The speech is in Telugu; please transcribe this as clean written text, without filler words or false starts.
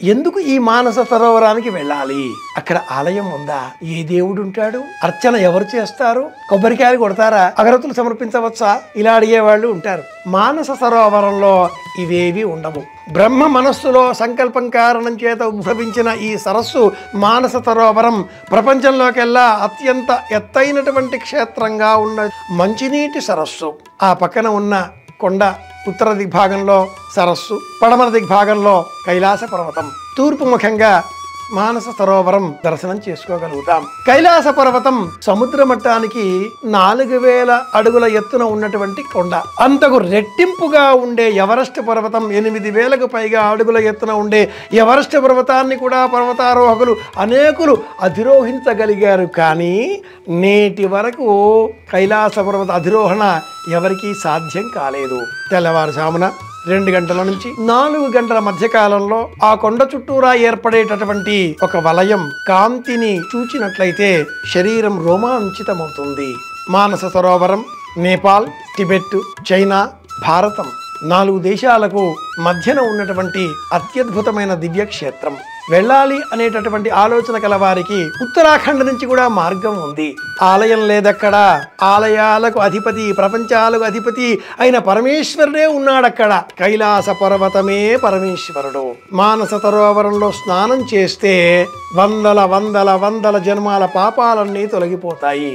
ఎందుకు ఈ మానస సరోవరానికి వెళ్ళాలి? అక్కడ ఆలయం ఉందా? ఏ దేవుడు ఉంటాడు? అర్చన ఎవరు చేస్తారు? కొబ్బరికాయలు కొడతారా? అగరత్తులు సమర్పించవచ్చా? ఇలా అడిగేవాళ్ళు ఉంటారు. మానస సరోవరంలో ఇవేవి ఉండవు. బ్రహ్మ మనస్సులో సంకల్పం కారణం చేత ఉద్భవించిన ఈ సరస్సు మానస సరోవరం ప్రపంచంలోకెల్లా అత్యంత ఎత్తైనటువంటి క్షేత్రంగా ఉన్న మంచినీటి సరస్సు. ఆ పక్కన ఉన్న కొండ ఉత్తర దిగ్భాగంలో సరస్సు, పడమర దిగ్భాగంలో కైలాస పర్వతం. తూర్పు ముఖంగా మానస సరోవరం దర్శనం చేసుకోగలుగుతాం. కైలాస పర్వతం సముద్ర మట్టానికి 4000 అడుగుల ఎత్తున ఉన్నటువంటి కొండ. అంతకు రెట్టింపుగా ఉండే ఎవరెస్ట్ పర్వతం 8000కు పైగా అడుగుల ఎత్తున ఉండే ఎవరెస్ట్ పర్వతాన్ని కూడా పర్వతారోహకులు అనేకులు అధిరోహించగలిగారు. కానీ నేటి వరకు కైలాస పర్వత అధిరోహణ ఎవరికీ సాధ్యం కాలేదు. తెల్లవారుజామున 2 గంటల నుంచి 4 గంటల మధ్యకాలంలో ఆ కొండ చుట్టూరా ఏర్పడేటటువంటి ఒక వలయం కాంతిని చూచినట్లయితే శరీరం రోమాంచితమవుతుంది. మానస సరోవరం నేపాల్, టిబెట్, చైనా, భారతం 4 దేశాలకు మధ్యన ఉన్నటువంటి అత్యద్భుతమైన దివ్యక్షేత్రం. వెళ్ళాలి అనేటటువంటి ఆలోచన కల వారికి ఉత్తరాఖండ్ నుంచి కూడా మార్గం ఉంది. ఆలయం లేదక్కడ. ఆలయాలకు అధిపతి, ప్రపంచాలకు అధిపతి అయిన పరమేశ్వరుడే ఉన్నాడక్కడ. కైలాస పర్వతమే పరమేశ్వరుడు. మానస సరోవరంలో స్నానం చేస్తే వందల జన్మాల పాపాలన్నీ తొలగిపోతాయి.